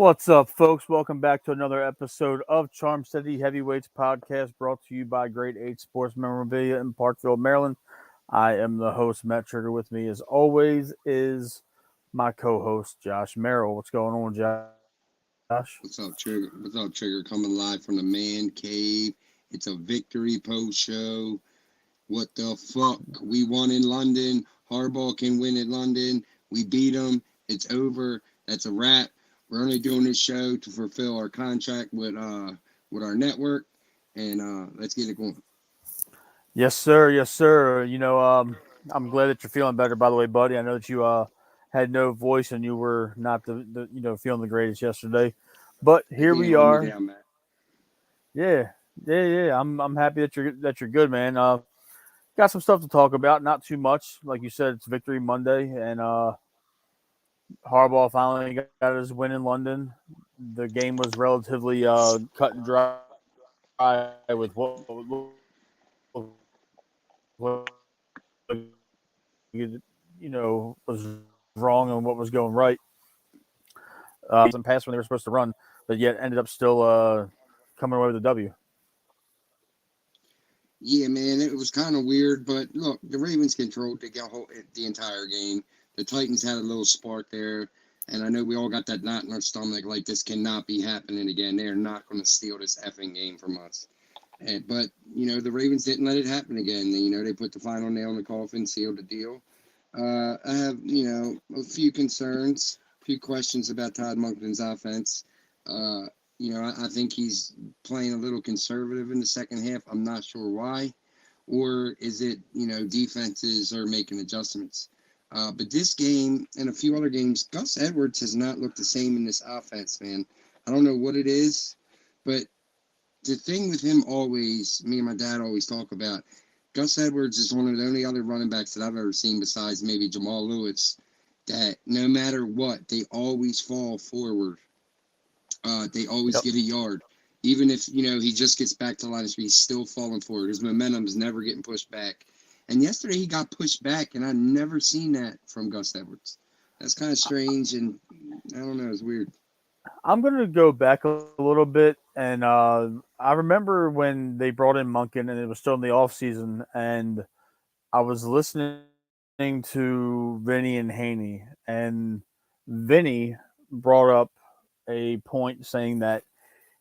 What's up, folks? Welcome back to another episode of Charm City Heavyweights Podcast, brought to you by Grade 8 Sports Memorabilia in Parkville, Maryland. I am the host, Matt Trigger. With me, as always, is my co host, Josh Merrill. What's going on, Josh? What's up, Trigger? What's up, Trigger? Coming live from the man cave. It's a victory post show. What the fuck? We won in London. Harbaugh can win in London. We beat them. It's over. That's a wrap. We're only doing this show to fulfill our contract with our network, and let's get it going. Yes, sir. Yes, sir. I'm glad that you're feeling better, by the way, buddy. I know that you had no voice and you were not feeling the greatest yesterday. But They here can't we hold me are. down, Matt. Yeah. Yeah. I'm happy that you're good, man. Got some stuff to talk about, not too much. Like you said, it's Victory Monday, and Harbaugh finally got his win in London. The game was relatively cut and dry with what was wrong and what was going right. Some pass when they were supposed to run, but yet ended up still coming away with a W. Yeah, man, it was kind of weird, but look, the Ravens controlled the entire game. The Titans had a little spark there, and I know we all got that knot in our stomach, like this cannot be happening again. They are not going to steal this effing game from us. But the Ravens didn't let it happen again. They put the final nail in the coffin, sealed the deal. I have a few concerns, a few questions about Todd Monken's offense. Uh, I think he's playing a little conservative in the second half. I'm not sure why, or is it defenses are making adjustments. But this game and a few other games, Gus Edwards has not looked the same in this offense, man. I don't know what it is, but the thing with him always, me and my dad always talk about, Gus Edwards is one of the only other running backs that I've ever seen besides maybe Jamal Lewis that no matter what, they always fall forward. They always Yep. get a yard. Even if, he just gets back to the line of speed, he's still falling forward. His momentum is never getting pushed back. And yesterday he got pushed back, and I've never seen that from Gus Edwards. That's kind of strange, and I don't know, it's weird. I'm gonna go back a little bit, and I remember when they brought in Munkin, and it was still in the off season, and I was listening to Vinny and Haney, and Vinny brought up a point saying that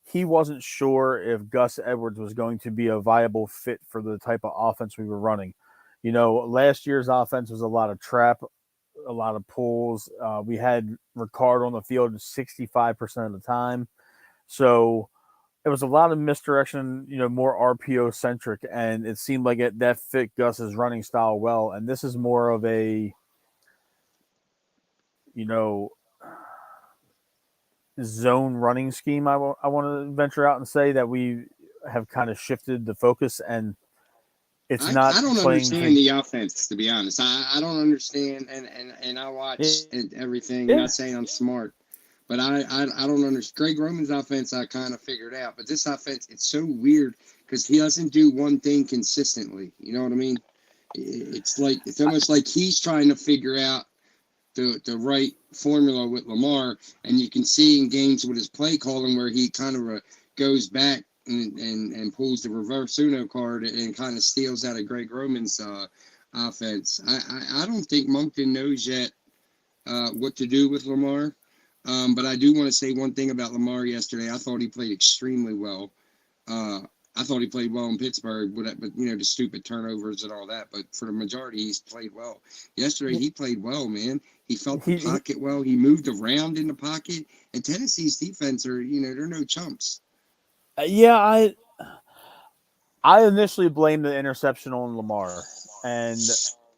he wasn't sure if Gus Edwards was going to be a viable fit for the type of offense we were running. Last year's offense was a lot of trap, a lot of pulls. We had Ricard on the field 65% of the time. So it was a lot of misdirection, more RPO centric, and it seemed like that fit Gus's running style well. And this is more of a, you know, zone running scheme. I want to venture out and say that we have kind of shifted the focus, and it's not I don't playing understand to. the offense, to be honest. I don't understand, and I watch Yeah, everything. Not saying I'm smart, but I don't understand. Greg Roman's offense, I kind of figured out, but this offense, it's so weird because he doesn't do one thing consistently. You know what I mean? It's almost like he's trying to figure out the right formula with Lamar, and you can see in games with his play calling where he kind of goes back and pulls the reverse Uno card and kind of steals out of Greg Roman's offense. I don't think Moncton knows yet what to do with Lamar. But I do want to say one thing about Lamar yesterday. I thought he played extremely well. Uh, I thought he played well in Pittsburgh, but the stupid turnovers and all that. But for the majority, he's played well. Yesterday, he played well, man. He felt the he pocket well. He moved around in the pocket. And Tennessee's defense they're no chumps. yeah, I initially blamed the interception on Lamar, and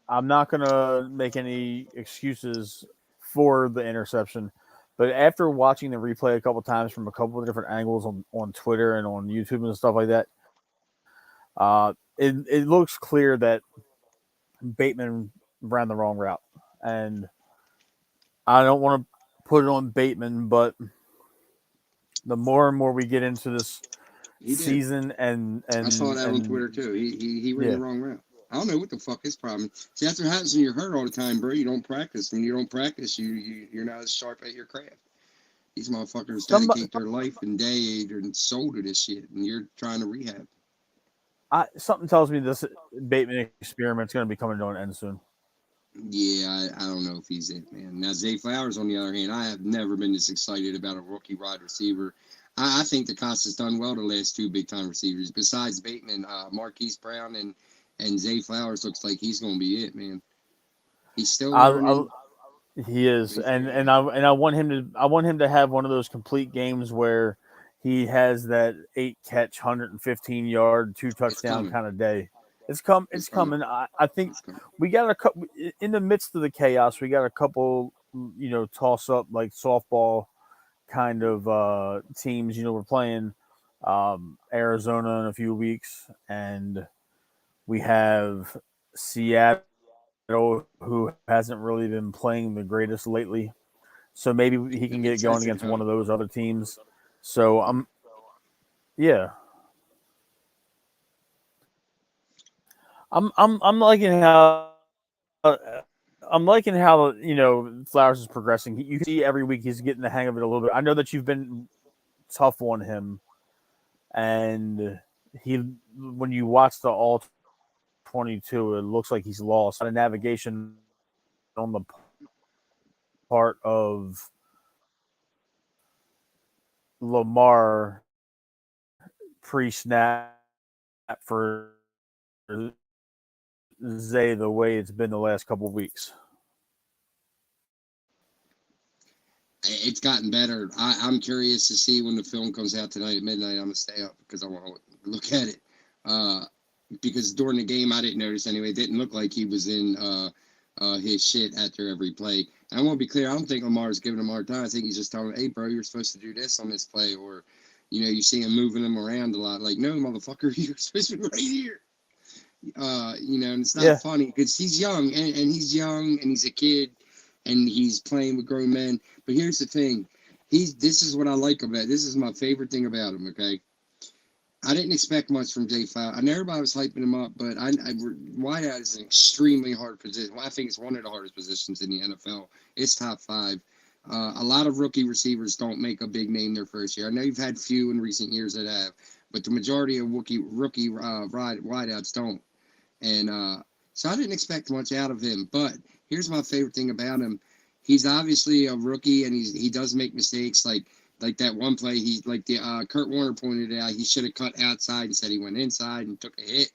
I'm not gonna make any excuses for the interception. But after watching the replay a couple times from a couple of different angles on Twitter and on YouTube and stuff like that, it looks clear that Bateman ran the wrong route, and I don't want to put it on Bateman, but the more and more we get into this He did. season, and I saw and that on and Twitter too. He ran the yeah, wrong route. I don't know what the fuck his problem is. See, that's what happens when you're hurt all the time, bro. You don't practice. When you don't practice, you're not as sharp at your craft. These motherfuckers Some dedicate their life and day and soul to this shit, and you're trying to rehab. something tells me this Bateman experiment's going to be coming to an end soon. Yeah, I don't know if he's it, man. Now, Zay Flowers, on the other hand, I have never been this excited about a rookie wide receiver. I think DeCosta's done well the last two big time receivers. Besides Bateman, Marquise Brown and Zay Flowers looks like he's going to be it, man. He's still learning. He is, and I want him to have one of those complete games where he has that 8-catch, 115-yard, 2-touchdown kind of day. It's coming. I think we got a couple in the midst of the chaos. We got a couple, toss up like softball kind of teams. We're playing Arizona in a few weeks, and we have Seattle, who hasn't really been playing the greatest lately. So maybe he can get going against one of those other teams. So yeah. I'm liking how Flowers is progressing. You can see every week he's getting the hang of it a little bit. I know that you've been tough on him, and when you watch the all 22, it looks like he's lost a navigation on the part of Lamar pre-snap for Zay the way it's been the last couple of weeks. It's gotten better. I'm curious to see when the film comes out tonight at midnight. I'm gonna stay up because I want to look at it. Because during the game, I didn't notice anyway. It didn't look like he was in his shit after every play. And I want to be clear. I don't think Lamar's giving him a hard time. I think he's just telling him, "Hey, bro, you're supposed to do this on this play," or, you see him moving him around a lot. Like, no, motherfucker, you're supposed to be right here. And it's not funny because he's young and he's young and he's a kid and he's playing with grown men. But here's the thing. This is what I like about it. This is my favorite thing about him, okay? I didn't expect much from Jay Flowers. I know everybody was hyping him up, but wideout is an extremely hard position. I think it's one of the hardest positions in the NFL. It's top 5. A lot of rookie receivers don't make a big name their first year. I know you've had few in recent years that have, but the majority of rookie wideouts don't. And so I didn't expect much out of him. But here's my favorite thing about him. He's obviously a rookie, and he does make mistakes. Like that one play, Kurt Warner pointed out, he should have cut outside instead. He went inside and took a hit.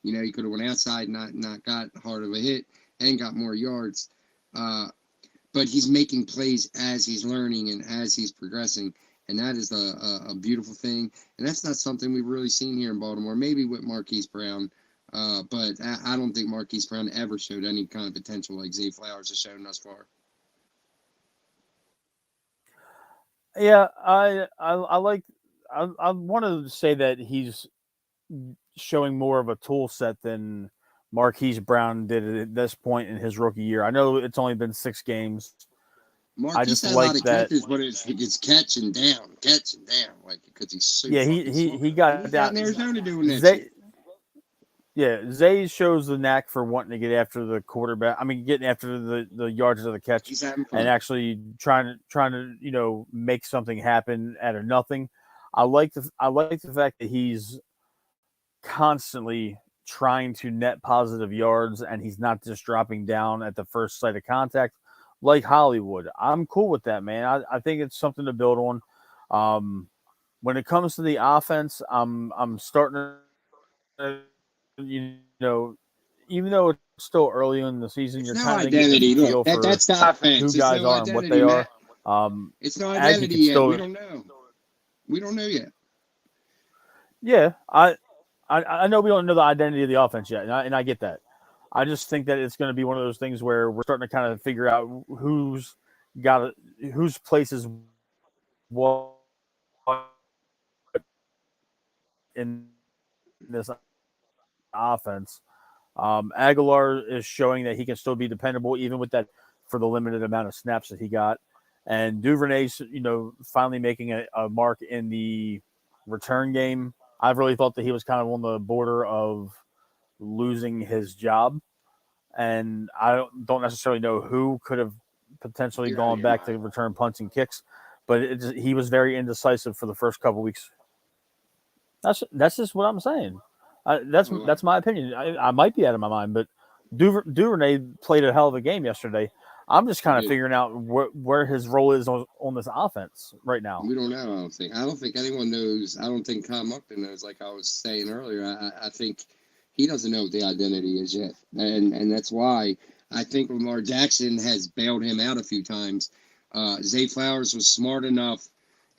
He could have went outside, not got hard of a hit, and got more yards. But he's making plays as he's learning and as he's progressing, and that is a beautiful thing. And that's not something we've really seen here in Baltimore. Maybe with Marquise Brown. But I don't think Marquise Brown ever showed any kind of potential like Zay Flowers has shown thus far. Yeah, I want to say that he's showing more of a tool set than Marquise Brown did at this point in his rookie year. I know it's only been 6 games. Marquise had a lot of catches, but it's catching down, like because he's so he got down in Arizona doing that shit. Yeah, Zay shows the knack for wanting to get after the quarterback. I mean, getting after the yards of the catch and actually trying to make something happen out of nothing. I like the fact that he's constantly trying to net positive yards and he's not just dropping down at the first sight of contact like Hollywood. I'm cool with that, man. I think it's something to build on. When it comes to the offense, I'm starting to even though it's still early in the season, you're kind of identity. Getting a feel for that's the offense. Who guys are and what they are. It's no identity yet. We don't know. We don't know yet. Yeah, I know we don't know the identity of the offense yet, and I get that. I just think that it's going to be one of those things where we're starting to kind of figure out whose place is what in this offense. Aguilar is showing that he can still be dependable, even with that for the limited amount of snaps that he got. And Duvernay's, finally making a mark in the return game. I've really thought that he was kind of on the border of losing his job. And I don't necessarily know who could have potentially gone back to return punts and kicks. but he was very indecisive for the first couple weeks. That's just what I'm saying. That's my opinion. I might be out of my mind, but Duvernay played a hell of a game yesterday. I'm just kind of figuring out where his role is on this offense right now. We don't know. I don't think. I don't think anyone knows. I don't think Kyle Monken knows. Like I was saying earlier, I think he doesn't know what the identity is yet, and that's why I think Lamar Jackson has bailed him out a few times. Zay Flowers was smart enough,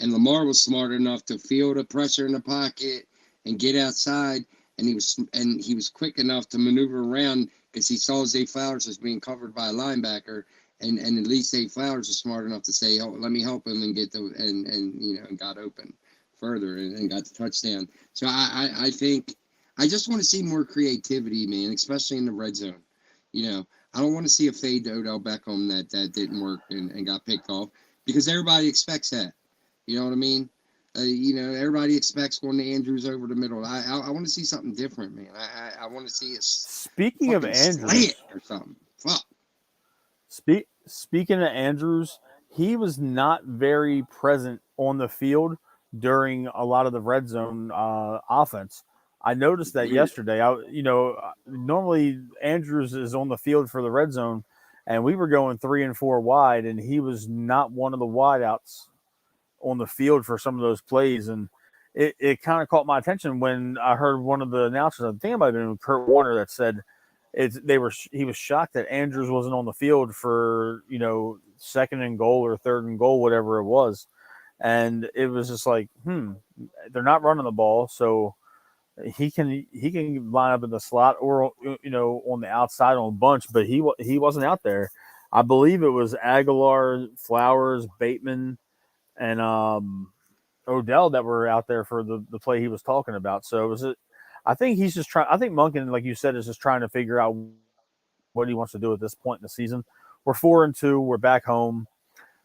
and Lamar was smart enough to feel the pressure in the pocket and get outside, and he was quick enough to maneuver around because he saw Zay Flowers as being covered by a linebacker. And at least Zay Flowers was smart enough to say, "Oh, let me help him and get and got open further and got the touchdown." So I think I just want to see more creativity, man, especially in the red zone. I don't want to see a fade to Odell Beckham that didn't work and got picked off because everybody expects that. You know what I mean? Everybody expects going to Andrews over the middle. I want to see something different, man. I want to see a speaking of Andrews or something. Fuck. Speaking of Andrews, he was not very present on the field during a lot of the red zone offense. I noticed that yesterday. Normally Andrews is on the field for the red zone, and we were going 3 and 4 wide, and he was not one of the wideouts on the field for some of those plays. And it kind of caught my attention when I heard one of the announcers, I think it might have been Kurt Warner, that said he was shocked that Andrews wasn't on the field for, second and goal or third and goal, whatever it was. And it was just like, they're not running the ball. So he can line up in the slot or, on the outside on a bunch, but he wasn't out there. I believe it was Aguilar, Flowers, Bateman, and Odell that were out there for the play he was talking about. So I think he's just trying. I think Monken, like you said, is just trying to figure out what he wants to do at this point in the season. We're 4-2. We're back home.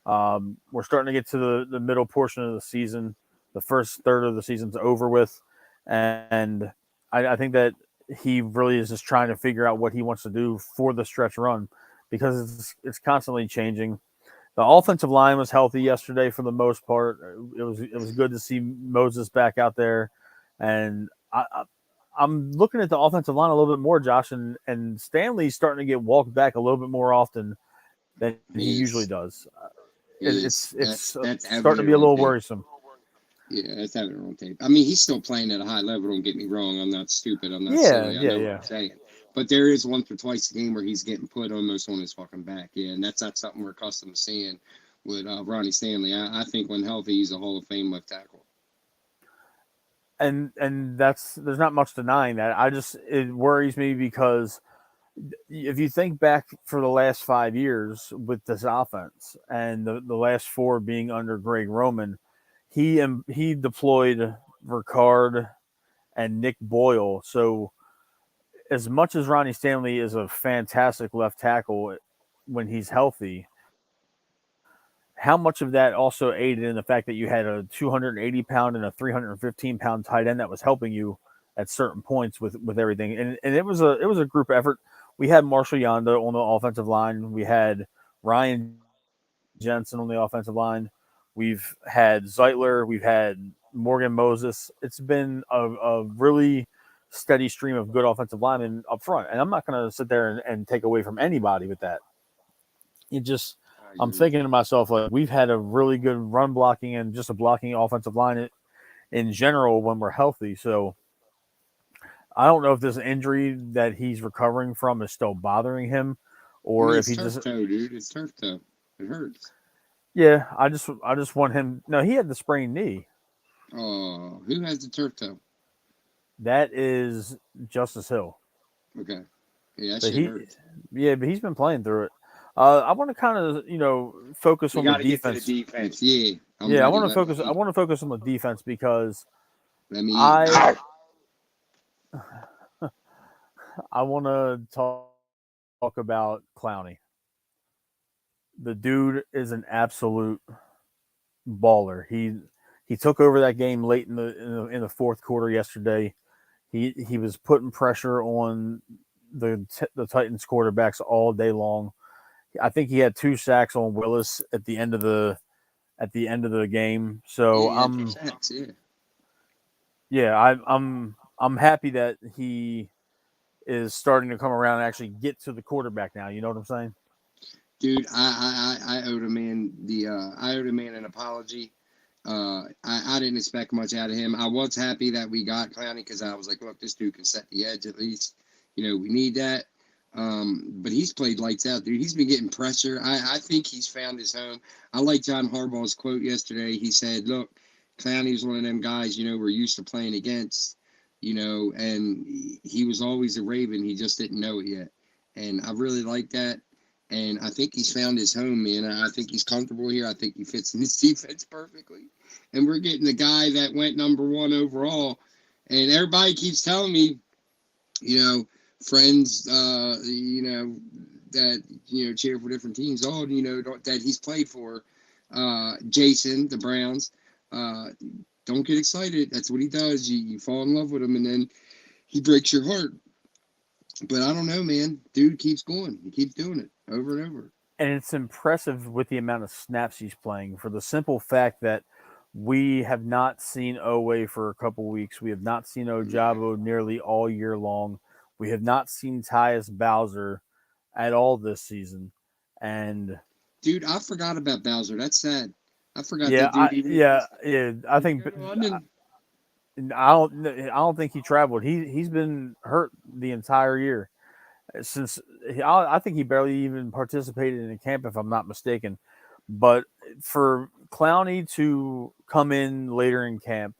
We're starting to get to the middle portion of the season. The first third of the season's over with, and I think that he really is just trying to figure out what he wants to do for the stretch run because it's constantly changing. The offensive line was healthy yesterday for the most part. It was good to see Moses back out there, and I'm looking at the offensive line a little bit more, Josh, and Stanley's starting to get walked back a little bit more often than he usually does. It's starting to be a little worrisome. Yeah, that's evident on tape. I mean, he's still playing at a high level. Don't get me wrong. I'm not stupid. I'm not silly. I know what I'm saying. But there is once or twice a game where he's getting put almost on his fucking back. Yeah, and that's not something we're accustomed to seeing with Ronnie Stanley. I think when healthy, he's a Hall of Fame left tackle. And there's not much denying that. It worries me because if you think back for the last 5 years with this offense and the last 4 being under Greg Roman, he deployed Ricard and Nick Boyle. So as much as Ronnie Stanley is a fantastic left tackle when he's healthy, how much of that also aided in the fact that you had a 280-pound and a 315-pound tight end that was helping you at certain points with everything? And it was a group effort. We had Marshall Yanda on the offensive line. We had Ryan Jensen on the offensive line. We've had Zeitler. We've had Morgan Moses. It's been a really steady stream of good offensive linemen up front. And I'm not going to sit there and take away from anybody with that. I'm thinking to myself, like, we've had a really good run blocking and just a blocking offensive line in general when we're healthy. So I don't know if this injury that he's recovering from is still bothering him, or if he just toe, dude. It's turf toe. It hurts. Yeah, I just want him. No, he had the sprained knee. Oh, who has the turf toe? That is Justice Hill. Okay. Yeah, that shit hurts. Yeah, but he's been playing through it. I want to kind of focus on the defense. Get to the defense. Yeah. I want to focus. I want to focus on the defense because I want to talk about Clowney. The dude is an absolute baller. He took over that game late in the fourth quarter yesterday. He was putting pressure on the Titans quarterbacks all day long. I think he had 2 sacks on Willis at the end of the at the end of the game. So Yeah, for sacks, yeah. I'm happy that he is starting to come around and actually get to the quarterback now. You know what I'm saying? Dude, I owed a man I owed a man an apology. I didn't expect much out of him. I was happy that we got Clowney because I was like, look, this dude can set the edge at least. We need that. But he's played lights out, dude. He's been getting pressure. I think he's found his home. I like John Harbaugh's quote yesterday. He said, look, Clowney's one of them guys, we're used to playing against, and he was always a Raven. He just didn't know it yet. And I really like that. And I think he's found his home, man. I think he's comfortable here. I think he fits in this defense perfectly. And we're getting the guy that went number 1 overall. And everybody keeps telling me, friends, that, cheer for different teams. Oh, that he's played for. Jason, the Browns. Don't get excited. That's what he does. You fall in love with him, and then he breaks your heart. But I don't know, man. Dude keeps going. He keeps doing it over and over. And it's impressive with the amount of snaps he's playing for the simple fact that we have not seen Owe for a couple weeks. We have not seen Ojabo nearly all year long. We have not seen Tyus Bowser at all this season. And dude, I forgot about Bowser. That's sad. I forgot yeah, that dude. yeah. I think I don't think he traveled. He's been hurt the entire year. Since I think he barely even participated in a camp, if I'm not mistaken. But for Clowney to come in later in camp,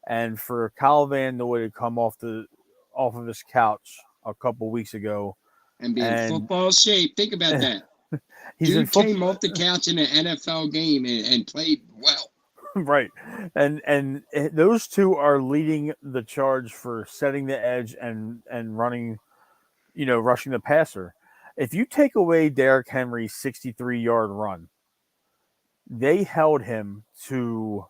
and for Kyle Van Noy to come off of his couch a couple weeks ago and be in football shape, think about that. Dude came off the couch in an NFL game and played well. Right, and those two are leading the charge for setting the edge and running. Rushing the passer. If you take away Derrick Henry's 63-yard run, they held him to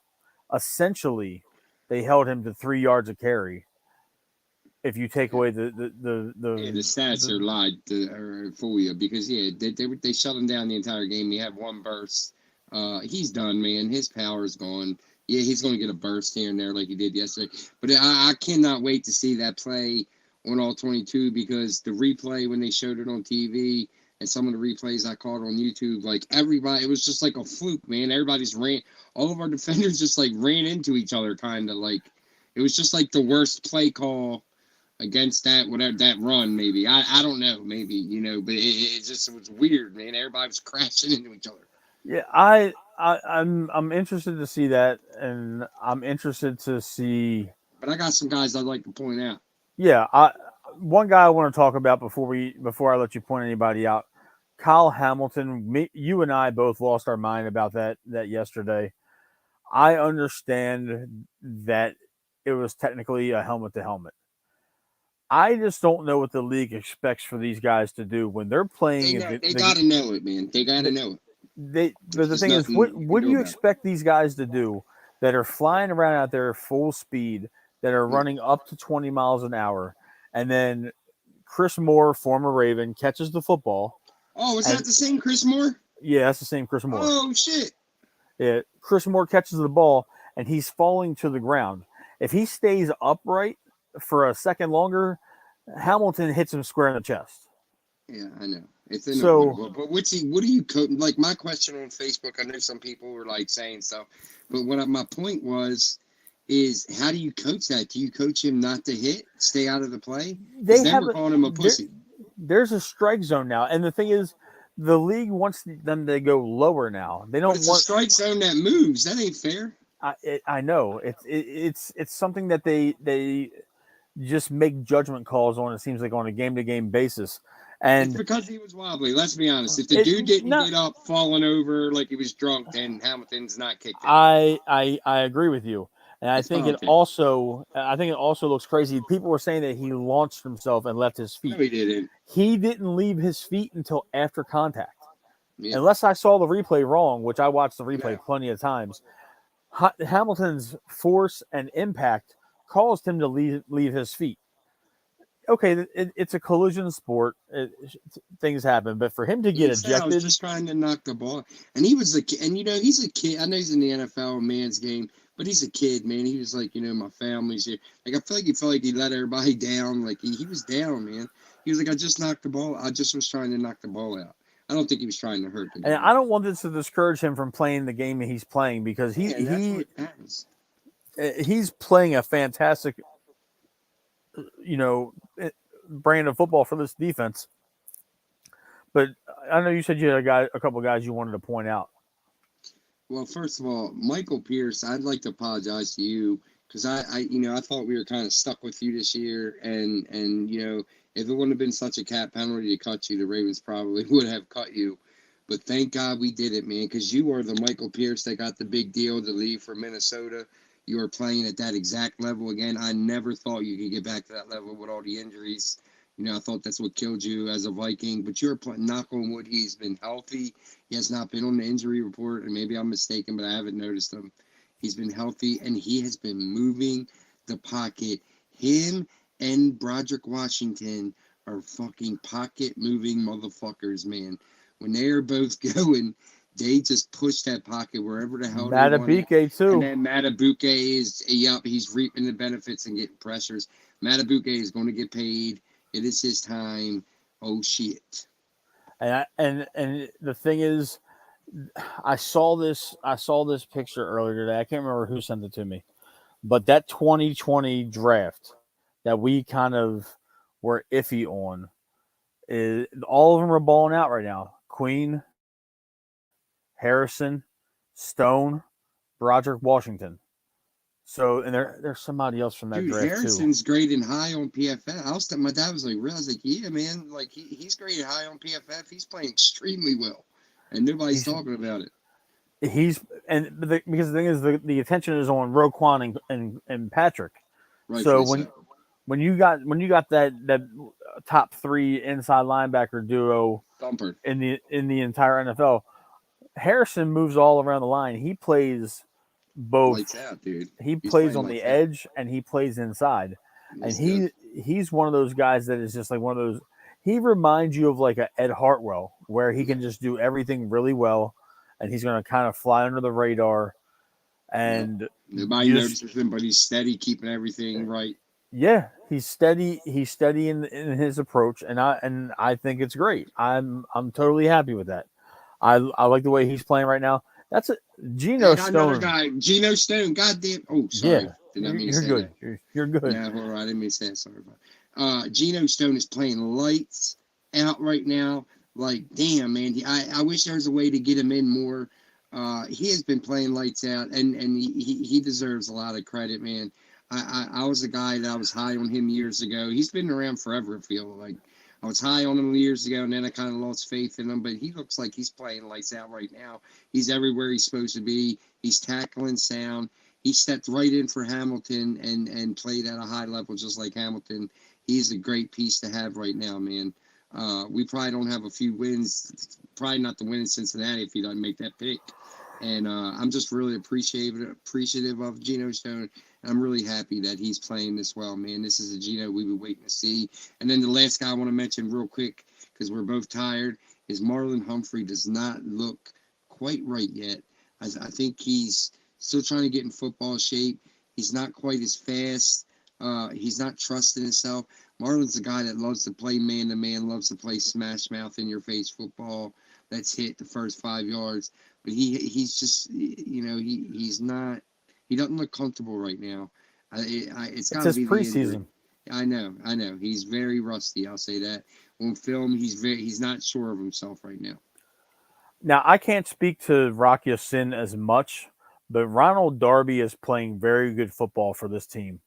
3 yards of carry. If you take away the stats are lied for you because they shut him down the entire game. He had one burst. He's done, man. His power is gone. Yeah, he's going to get a burst here and there like he did yesterday. But I cannot wait to see that play on all 22 because the replay when they showed it on TV and some of the replays I caught on YouTube, like everybody, it was just like a fluke, man. All of our defenders just like ran into each other, kind of like it was just like the worst play call against that run. Maybe I don't know, maybe but it was weird, man. Everybody was crashing into each other. Yeah, I'm interested to see that, and I'm interested to see. But I got some guys I'd like to point out. Yeah, one guy I want to talk about before I let you point anybody out, Kyle Hamilton. You and I both lost our mind about that yesterday. I understand that it was technically a helmet to helmet. I just don't know what the league expects for these guys to do when they're playing. They got to know it, man. They got to know it. But the thing is, what do you expect these guys to do that are flying around out there full speed, that are running up to 20 miles an hour, and then Chris Moore, former Raven, catches the football. Oh, is that the same Chris Moore? Yeah, that's the same Chris Moore. Oh, shit. Yeah, Chris Moore catches the ball, and he's falling to the ground. If he stays upright for a second longer, Hamilton hits him square in the chest. Yeah, I know. It's but what do you coach? Like my question on Facebook, I know some people were like saying stuff, but what my point is how do you coach that? Do you coach him not to hit, stay out of the play? They never calling him a pussy. There's a strike zone now, and the thing is, the league wants them to go lower now. They don't want a strike zone that moves. That ain't fair. I know it's something that they just make judgment calls on. It seems like on a game-to-game basis, and it's because he was wobbly. Let's be honest. If the dude didn't get up, falling over like he was drunk, then Hamilton's not kicked out. I agree with you, and I think it also looks crazy. People were saying that he launched himself and left his feet. No, he didn't. He didn't leave his feet until after contact. Yeah. Unless I saw the replay wrong, which I watched the replay plenty of times. Hamilton's force and impact caused him to leave his feet. okay, it's a collision sport. Things happen, but for him to get He said I was ejected, just trying to knock the ball, and he was and he's a kid. I know he's in the NFL, a man's game, but he's a kid, man. He was like, my family's here. Like I feel like he felt like he let everybody down. Like he was down, man. He was like, I just knocked the ball. I just was trying to knock the ball out. I don't think he was trying to hurt the guy. and I don't want this to discourage him from playing the game that he's playing because That's what happens. he's playing a fantastic, brand of football for this defense. But I know you said you had a couple of guys you wanted to point out. Well, first of all, Michael Pierce, I'd like to apologize to you because I thought we were kind of stuck with you this year, and if it wouldn't have been such a cap penalty to cut you, the Ravens probably would have cut you. But thank God we did it, man, because you are the Michael Pierce that got the big deal to leave for Minnesota. You are playing at that exact level again. I never thought you could get back to that level with all the injuries. I thought that's what killed you as a Viking. But you're playing, knock on wood, he's been healthy. He has not been on the injury report, and maybe I'm mistaken, but I haven't noticed him. He's been healthy, and he has been moving the pocket. Him and Broderick Washington are fucking pocket-moving motherfuckers, man. When they are both going, they just push that pocket wherever the hell they want it. Madubuike too. And then Madubuike he's reaping the benefits and getting pressures. Madubuike is going to get paid. It is his time. Oh, shit. And the thing is, I saw this picture earlier today. I can't remember who sent it to me, but that 2020 draft that we kind of were iffy on is all of them are balling out right now. Queen, Harrison, Stone, Broderick Washington. So, and there's somebody else from that Dude, draft Harrison's too. graded high on PFF. My dad was like, really? I was like, yeah, man. Like he's graded high on PFF. He's playing extremely well, and nobody's talking about it. Because the thing is the attention is on Roquan and Patrick. Right. So when you got that top three inside linebacker duo Thumper in the entire NFL, Harrison moves all around the line. He plays both. Lights out, dude. He plays on the edge and he plays inside. And he's one of those guys that is just like one of those. He reminds you of like a Ed Hartwell, where he can just do everything really well, and he's going to kind of fly under the radar. And nobody notices him, but he's steady, keeping everything right. Yeah, he's steady. He's steady in his approach, and I think it's great. I'm totally happy with that. I like the way he's playing right now. That's a Geno Stone. Another guy, Geno Stone. Goddamn. Oh, sorry. Yeah, did not mean to you're say good. That. You're good. Yeah, all right. I didn't mean to say that. Sorry about. Geno Stone is playing lights out right now. Like, damn, man. I wish there was a way to get him in more. He has been playing lights out, and he deserves a lot of credit, man. I was a guy that I was high on him years ago. He's been around forever, I feel like. I was high on him years ago, and then I kind of lost faith in him. But he looks like he's playing lights out right now. He's everywhere he's supposed to be. He's tackling sound. He stepped right in for Hamilton and played at a high level just like Hamilton. He's a great piece to have right now, man. We probably don't have a few wins. Probably not the win in Cincinnati if he doesn't make that pick. And I'm just really appreciative of Geno Stone. And I'm really happy that he's playing this well, man. This is a Geno we've been waiting to see. And then the last guy I want to mention real quick, because we're both tired, is Marlon Humphrey does not look quite right yet. I think he's still trying to get in football shape. He's not quite as fast. He's not trusting himself. Marlon's a guy that loves to play man-to-man, loves to play smash mouth in your face football. Let's hit the first 5 yards. But he's just, he's not. He doesn't look comfortable right now. It's got to be preseason. I know. He's very rusty. I'll say that. On film, he's not sure of himself right now. Now, I can't speak to Rock Ya-Sin as much, but Ronald Darby is playing very good football for this team.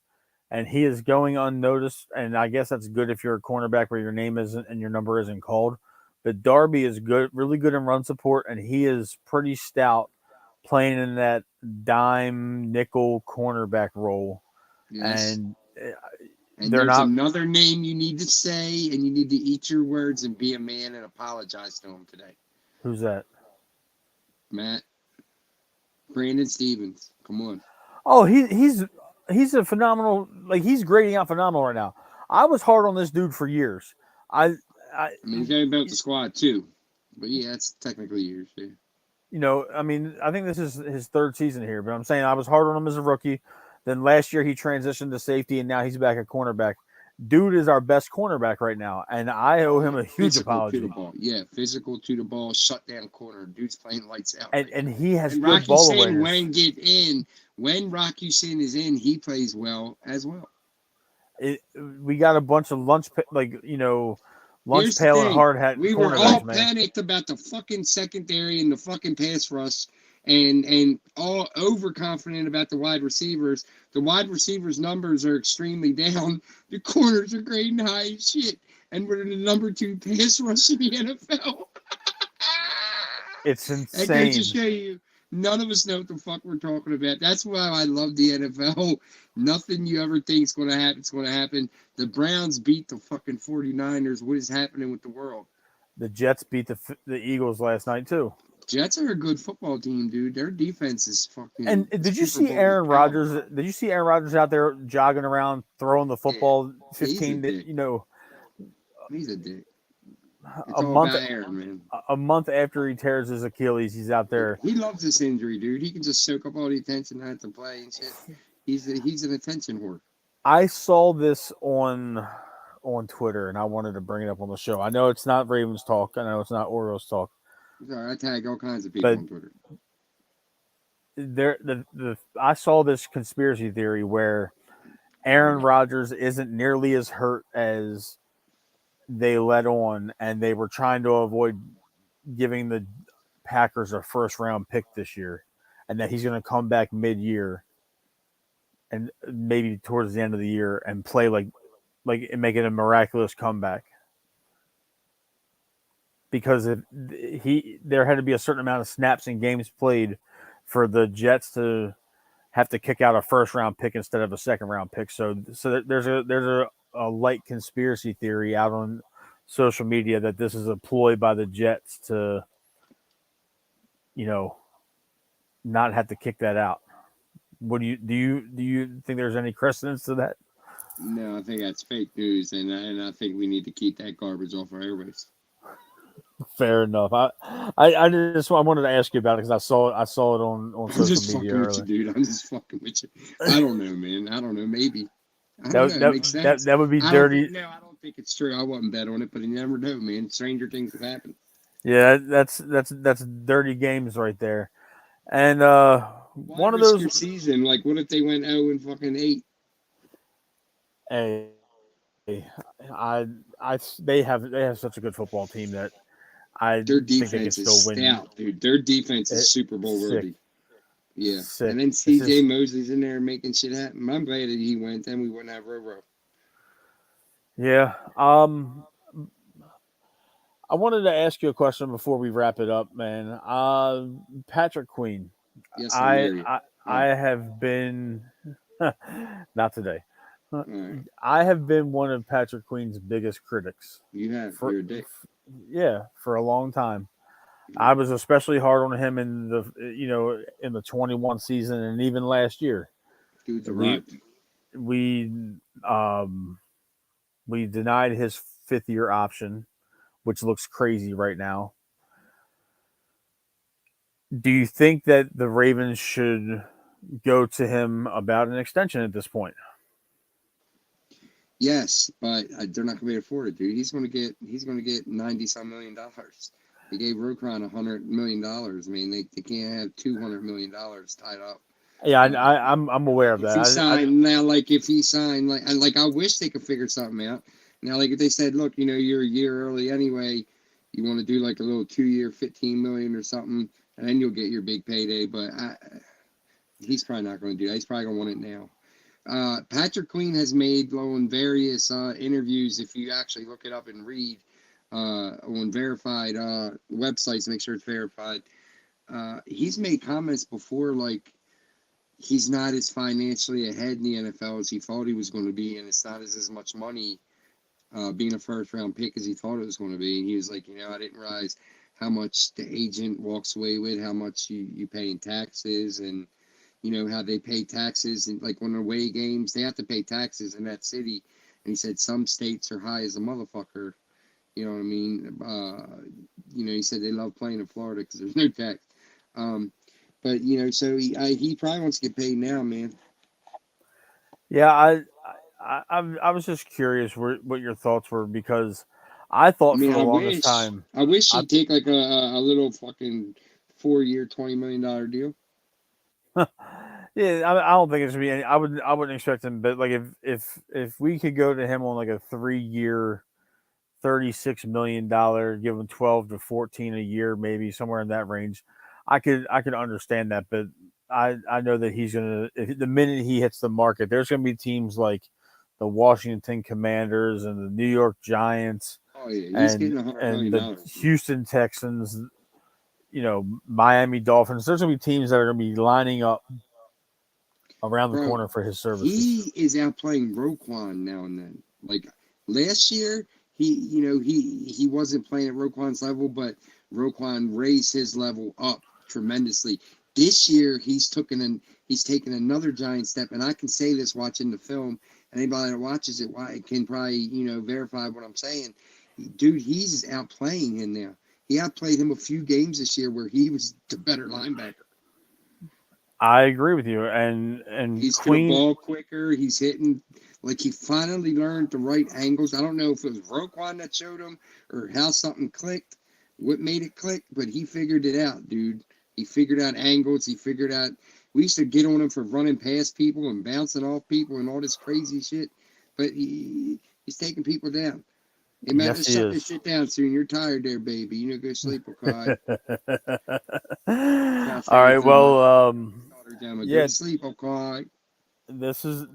And he is going unnoticed. And I guess that's good if you're a cornerback where your name isn't and your number isn't called. But Darby is good, really good in run support, and he is pretty stout playing in that dime nickel cornerback role. Yes. And there's another name you need to say, and you need to eat your words and be a man and apologize to him today. Who's that? Matt. Brandon Stevens. Come on. Oh, he's a phenomenal, like he's grading out phenomenal right now. I was hard on this dude for years. I, I mean, he's only built the squad too, but yeah, it's technically years. Yeah. I mean, I think this is his third season here, but I'm saying I was hard on him as a rookie. Then last year he transitioned to safety, and now he's back at cornerback. Dude is our best cornerback right now, and I owe him a huge Physical to the apology. ball. Yeah, physical to the ball, shut down corner. Dude's playing lights out. And Right and now. he has And good Rocky ball Sin, awareness. when Rocky Sin is in, he plays well as well. We got a bunch of lunch Here's the pail and thing. hard hat We were all cornerbacks, man. panicked about the fucking secondary and the fucking pass rush and all overconfident about the wide receivers. The wide receivers' numbers are extremely down. The corners are great and high as shit. And we're the number 2 pass rush in the NFL. It's That goes insane. to show you, none of us know what the fuck we're talking about. That's why I love the NFL. Nothing you ever think is going to happen is going to happen. The Browns beat the fucking 49ers. What is happening with the world? The Jets beat the Eagles last night too. Jets are a good football team, dude. Their defense is fucking. And did you Super see Bowl Aaron caliber. Rodgers? Did you see Aaron Rodgers out there jogging around, throwing the football He's a 15? dick. You know, He's a dick. It's a all month about Aaron, man. a month after he tears his Achilles, he's out there. He loves this injury, dude. He can just soak up all the attention, not have to play and shit. He's an attention whore. I saw this on Twitter, and I wanted to bring it up on the show. I know it's not Ravens talk. I know it's not Orioles talk. Sorry, I tag all kinds of people But on Twitter. I saw this conspiracy theory where Aaron Rodgers isn't nearly as hurt as they let on, and they were trying to avoid giving the Packers a first round pick this year, and that he's going to come back mid year and maybe towards the end of the year and play like and make it a miraculous comeback. Because if there had to be a certain amount of snaps and games played for the Jets to have to kick out a first round pick instead of a second round pick. So there's a light conspiracy theory out on social media that this is a ploy by the Jets to, not have to kick that out. What do you think there's any credence to that? No, I think that's fake news, and I think we need to keep that garbage off our airways. Fair enough. I wanted to ask you about it because I saw it on social just media. Fucking with you, dude. I'm just fucking with you. I don't know, man. I don't know. Maybe. That would be dirty. I don't think it's true. I wouldn't bet on it, but you never know, man. Stranger things have happened. Yeah, that's dirty games right there. And one of those season, like, what if they went 0-8? Hey, they have such a good football team that their defense think they can still is win. Stout, dude. Their defense is Super Bowl worthy. Yeah, sick. And then CJ Mosley's in there making shit happen. I'm glad that he went. Then we wouldn't have Robo. Yeah. I wanted to ask you a question before we wrap it up, man. Patrick Queen. Yes, I have been not today. Right. I have been one of Patrick Queen's biggest critics. You have. You're a dick. Yeah, for a long time. I was especially hard on him in the 21 season and even last year. Dude's a rock. We denied his 5th-year option, which looks crazy right now. Do you think that the Ravens should go to him about an extension at this point? Yes, but they're not going to be able to afford it, dude. He's going to get $90-some million. They gave Roquan $100 million. I mean, they can't have $200 million tied up. Yeah, I'm aware of that. If he signed, I wish they could figure something out. Now, like if they said, look, you're a year early anyway, you want to do like a little 2-year, $15 million or something, and then you'll get your big payday. But he's probably not going to do that. He's probably going to want it now. Patrick Queen has made on various interviews, if you actually look it up and read on verified websites, make sure it's verified. He's made comments before like he's not as financially ahead in the NFL as he thought he was going to be, and it's not as much money being a first-round pick as he thought it was going to be. And he was like, I didn't realize how much the agent walks away with, how much you pay in taxes, and how they pay taxes, and like on away games they have to pay taxes in that city, And he said some states are high as a motherfucker. You know what I mean? He said they love playing in Florida because there's no tax. But so he probably wants to get paid now, man. Yeah, I was just curious what your thoughts were because I I thought for mean, the longest time, I wish I he'd take like a little fucking 4-year, $20 million deal. yeah, I don't think it should be any. I wouldn't expect him, but like if we could go to him on like a 3 year, $36 million, give him 12 to 14 a year, maybe somewhere in that range, I could understand that. But I know that he's gonna the minute he hits the market, there's gonna be teams like the Washington Commanders and the New York Giants Oh yeah, he's getting $100 and million the dollars. Houston Texans, Miami Dolphins. There's gonna be teams that are gonna be lining up around the Bro, corner for his services. he is outplaying Roquan now and then. Like last year, he wasn't playing at Roquan's level, but Roquan raised his level up tremendously. This year, he's taken another giant step, and I can say this watching the film. Anybody that watches it can probably verify what I'm saying. Dude, he's outplaying him now. He outplayed him a few games this year where he was the better linebacker. I agree with you. And He's to the Queen, ball quicker. He's hitting like he finally learned the right angles. I don't know if it was Roquan that showed him or how something clicked, what made it click, but he figured it out, dude. He figured out angles. He figured out. We used to get on him for running past people and bouncing off people and all this crazy shit, but he's taking people down. Hey man, yes, just he shut this is. shit down soon. You're tired there, baby. Go sleep, okay? Try to All say right. it to my Well, daughter down. Go yeah, to sleep, okay? this is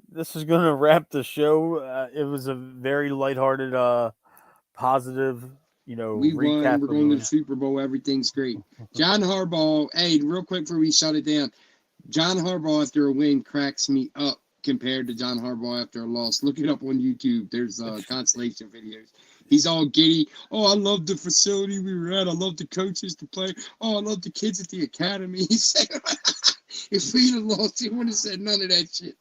this is going to wrap the show. It was a very lighthearted, positive, We won. recap We're of going to the the. Super Bowl. Everything's great. John Harbaugh. Hey, real quick before we shut it down, John Harbaugh after a win cracks me up compared to John Harbaugh after a loss. Look it up on YouTube. There's consolation videos. He's all giddy. Oh, I love the facility we were at. I love the coaches, the player. Oh, I love the kids at the academy. He said, if we'd have lost, he wouldn't have said none of that shit.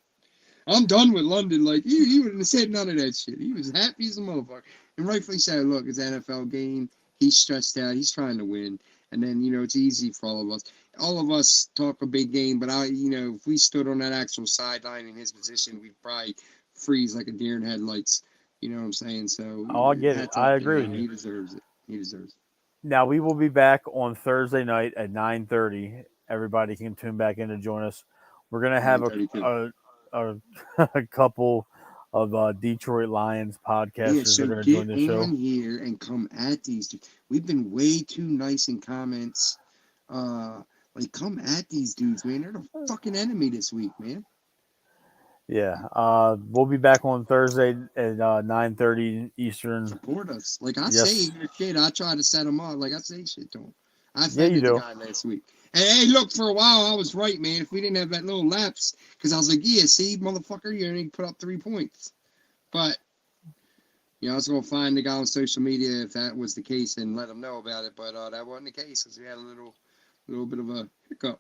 I'm done with London. Like, he wouldn't have said none of that shit. He was happy as a motherfucker. And rightfully so. Look, it's an NFL game. He's stressed out. He's trying to win. And then, it's easy for all of us. All of us talk a big game, but if we stood on that actual sideline in his position, we'd probably freeze like a deer in headlights. You know what I'm saying? So, Oh, I get it. hats I off to agree with him. you. He deserves it. He deserves it. Now we will be back on Thursday night at 9:30. Everybody can tune back in to join us. We're gonna have 9:32. a couple of Detroit Lions Yeah, podcasters that so are gonna join get the show. on here and come at these dudes. We've been way too nice in comments. Like come at these dudes, man. They're the fucking enemy this week, man. Yeah, we'll be back on Thursday at 9:30 Eastern. Support us. Like I say Yes, shit, I try to set them up. Like I say shit to him. I yeah, you offended the do. guy last week. And hey, look, for a while I was right, man. If we didn't have that little lapse, because I was like, yeah, see, motherfucker, you only put up 3 points. But I was gonna find the guy on social media if that was the case and let him know about it. But that wasn't the case because we had a little bit of a hiccup.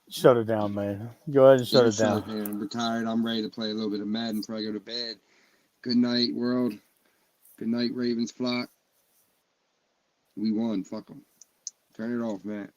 Shut it down, man. Go ahead and shut Yeah, it shut it down. down. I'm retired. I'm ready to play a little bit of Madden before I go to bed. Good night, world. Good night, Ravens flock. We won. Fuck them. Turn it off, Matt.